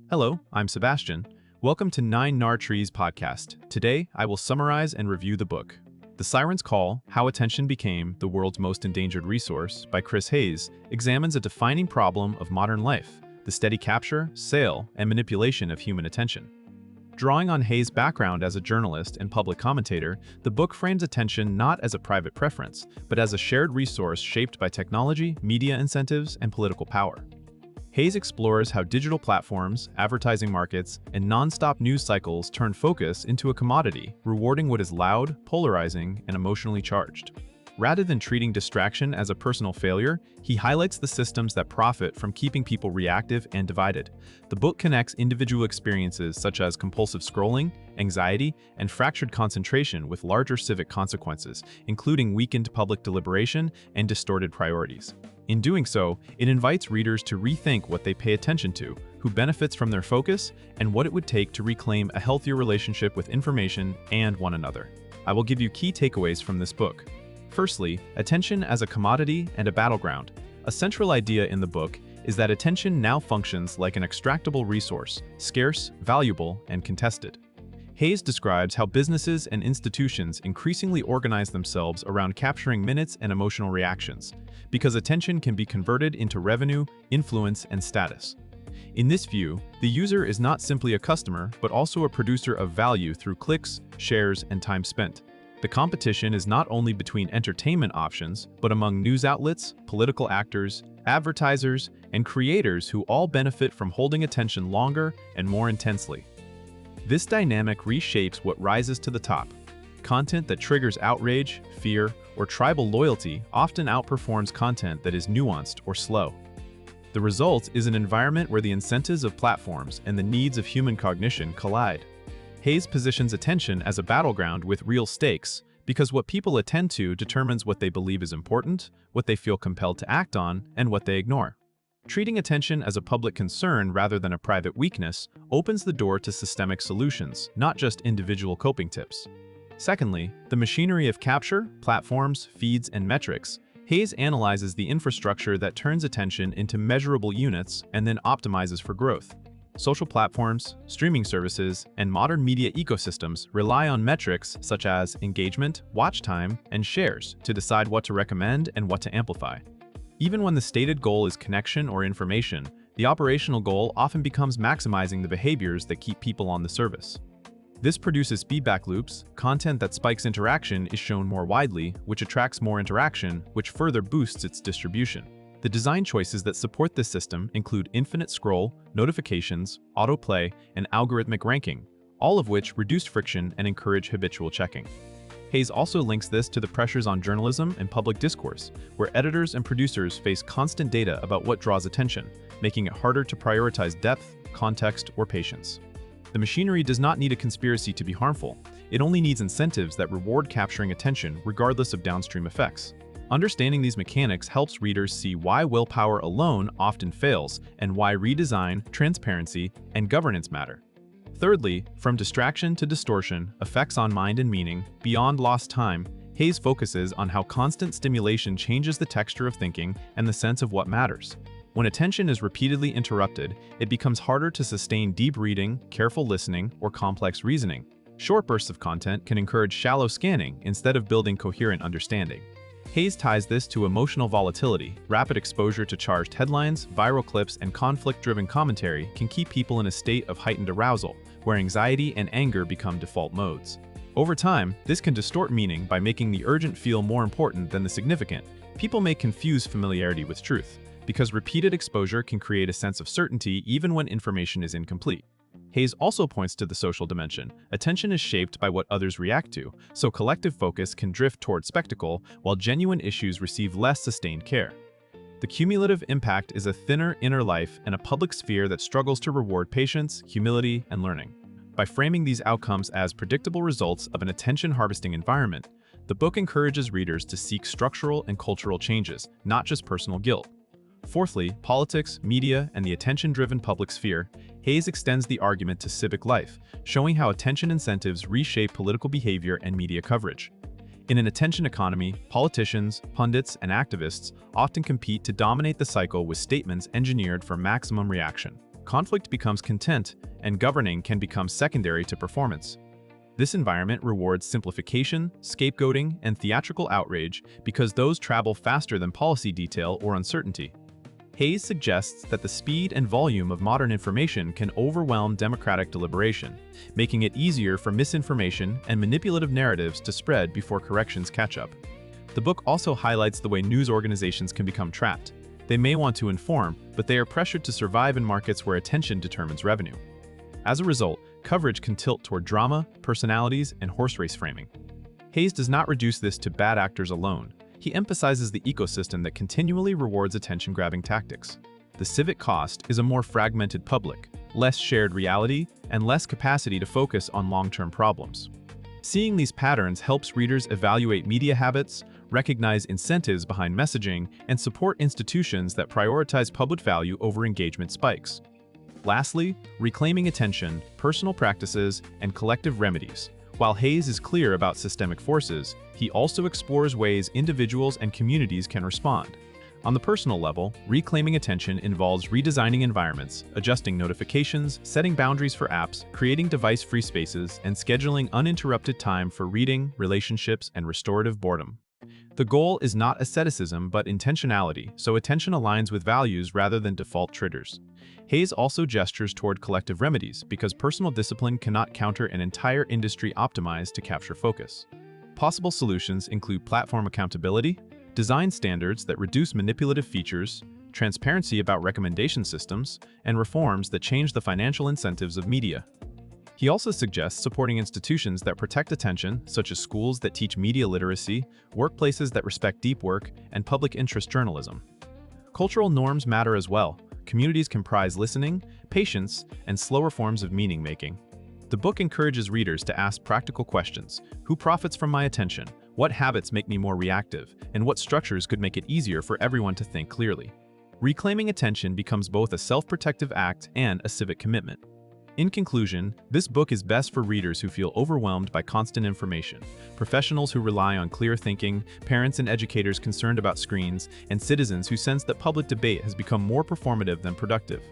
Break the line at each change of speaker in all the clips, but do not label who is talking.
Hello, I'm Sebastian. Welcome to 9 Trees podcast. Today, I will summarize and review the book. The Sirens Call, How Attention Became the World's Most Endangered Resource by Chris Hayes examines a defining problem of modern life, the steady capture, sale, and manipulation of human attention. Drawing on Hayes' background as a journalist and public commentator, the book frames attention not as a private preference, but as a shared resource shaped by technology, media incentives, and political power. Hayes explores how digital platforms, advertising markets, and non-stop news cycles turn focus into a commodity, rewarding what is loud, polarizing, and emotionally charged. Rather than treating distraction as a personal failure, he highlights the systems that profit from keeping people reactive and divided. The book connects individual experiences such as compulsive scrolling, anxiety, and fractured concentration with larger civic consequences, including weakened public deliberation and distorted priorities. In doing so, it invites readers to rethink what they pay attention to, who benefits from their focus, and what it would take to reclaim a healthier relationship with information and one another. I will give you key takeaways from this book. Firstly, attention as a commodity and a battleground. A central idea in the book is that attention now functions like an extractable resource, scarce, valuable, and contested. Hayes describes how businesses and institutions increasingly organize themselves around capturing minutes and emotional reactions, because attention can be converted into revenue, influence, and status. In this view, the user is not simply a customer, but also a producer of value through clicks, shares, and time spent. The competition is not only between entertainment options, but among news outlets, political actors, advertisers, and creators who all benefit from holding attention longer and more intensely. This dynamic reshapes what rises to the top. Content that triggers outrage, fear, or tribal loyalty often outperforms content that is nuanced or slow. The result is an environment where the incentives of platforms and the needs of human cognition collide. Hayes positions attention as a battleground with real stakes because what people attend to determines what they believe is important, what they feel compelled to act on, and what they ignore. Treating attention as a public concern rather than a private weakness opens the door to systemic solutions, not just individual coping tips. Secondly, the machinery of capture, platforms, feeds, and metrics. Hayes analyzes the infrastructure that turns attention into measurable units and then optimizes for growth. Social platforms, streaming services, and modern media ecosystems rely on metrics such as engagement, watch time, and shares to decide what to recommend and what to amplify. Even when the stated goal is connection or information, the operational goal often becomes maximizing the behaviors that keep people on the service. This produces feedback loops. Content that spikes interaction is shown more widely, which attracts more interaction, which further boosts its distribution. The design choices that support this system include infinite scroll, notifications, autoplay, and algorithmic ranking, all of which reduce friction and encourage habitual checking. Hayes also links this to the pressures on journalism and public discourse, where editors and producers face constant data about what draws attention, making it harder to prioritize depth, context, or patience. The machinery does not need a conspiracy to be harmful. It only needs incentives that reward capturing attention regardless of downstream effects. Understanding these mechanics helps readers see why willpower alone often fails and why redesign, transparency, and governance matter. Thirdly, from distraction to distortion, effects on mind and meaning, beyond lost time, Hayes focuses on how constant stimulation changes the texture of thinking and the sense of what matters. When attention is repeatedly interrupted, it becomes harder to sustain deep reading, careful listening, or complex reasoning. Short bursts of content can encourage shallow scanning instead of building coherent understanding. Hayes ties this to emotional volatility. Rapid exposure to charged headlines, viral clips, and conflict-driven commentary can keep people in a state of heightened arousal, where anxiety and anger become default modes. Over time, this can distort meaning by making the urgent feel more important than the significant. People may confuse familiarity with truth, because repeated exposure can create a sense of certainty even when information is incomplete. Hayes also points to the social dimension. Attention is shaped by what others react to, so collective focus can drift toward spectacle while genuine issues receive less sustained care. The cumulative impact is a thinner inner life and a public sphere that struggles to reward patience, humility, and learning. By framing these outcomes as predictable results of an attention-harvesting environment, the book encourages readers to seek structural and cultural changes, not just personal guilt. Fourthly, politics, media, and the attention-driven public sphere. Hayes extends the argument to civic life, showing how attention incentives reshape political behavior and media coverage. In an attention economy, politicians, pundits, and activists often compete to dominate the cycle with statements engineered for maximum reaction. conflict becomes content, and governing can become secondary to performance. This environment rewards simplification, scapegoating, and theatrical outrage because those travel faster than policy detail or uncertainty. Hayes suggests that the speed and volume of modern information can overwhelm democratic deliberation, making it easier for misinformation and manipulative narratives to spread before corrections catch up. The book also highlights the way news organizations can become trapped. They may want to inform, but they are pressured to survive in markets where attention determines revenue. As a result, coverage can tilt toward drama, personalities, and horse race framing. Hayes does not reduce this to bad actors alone. He emphasizes the ecosystem that continually rewards attention-grabbing tactics. The civic cost is a more fragmented public, less shared reality, and less capacity to focus on long-term problems. Seeing these patterns helps readers evaluate media habits, recognize incentives behind messaging, and support institutions that prioritize public value over engagement spikes. Lastly, reclaiming attention, personal practices, and collective remedies. While Hayes is clear about systemic forces, he also explores ways individuals and communities can respond. On the personal level, reclaiming attention involves redesigning environments, adjusting notifications, setting boundaries for apps, creating device-free spaces, and scheduling uninterrupted time for reading, relationships, and restorative boredom. The goal is not asceticism but intentionality, so attention aligns with values rather than default triggers. Hayes also gestures toward collective remedies because personal discipline cannot counter an entire industry optimized to capture focus. Possible solutions include platform accountability, design standards that reduce manipulative features, transparency about recommendation systems, and reforms that change the financial incentives of media. He also suggests supporting institutions that protect attention, such as schools that teach media literacy, workplaces that respect deep work, and public interest journalism. Cultural norms matter as well. Communities can prize listening, patience, and slower forms of meaning-making. The book encourages readers to ask practical questions. Who profits from my attention? What habits make me more reactive? And what structures could make it easier for everyone to think clearly? Reclaiming attention becomes both a self-protective act and a civic commitment. In conclusion, this book is best for readers who feel overwhelmed by constant information, professionals who rely on clear thinking, parents and educators concerned about screens, and citizens who sense that public debate has become more performative than productive.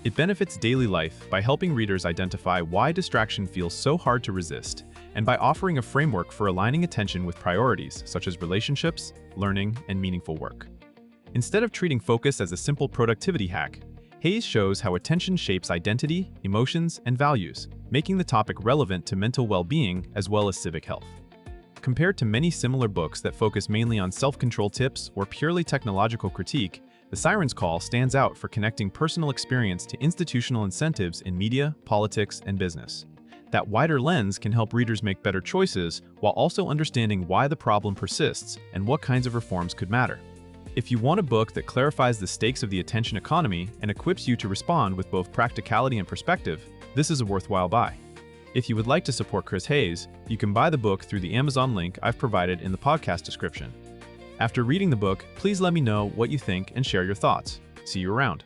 It benefits daily life by helping readers identify why distraction feels so hard to resist, and by offering a framework for aligning attention with priorities such as relationships, learning, and meaningful work. Instead of treating focus as a simple productivity hack, Hayes shows how attention shapes identity, emotions, and values, making the topic relevant to mental well-being as well as civic health. Compared to many similar books that focus mainly on self-control tips or purely technological critique, The Sirens Call stands out for connecting personal experience to institutional incentives in media, politics, and business. That wider lens can help readers make better choices while also understanding why the problem persists and what kinds of reforms could matter. If you want a book that clarifies the stakes of the attention economy and equips you to respond with both practicality and perspective, this is a worthwhile buy. If you would like to support Chris Hayes, you can buy the book through the Amazon link I've provided in the podcast description. After reading the book, please let me know what you think and share your thoughts. See you around.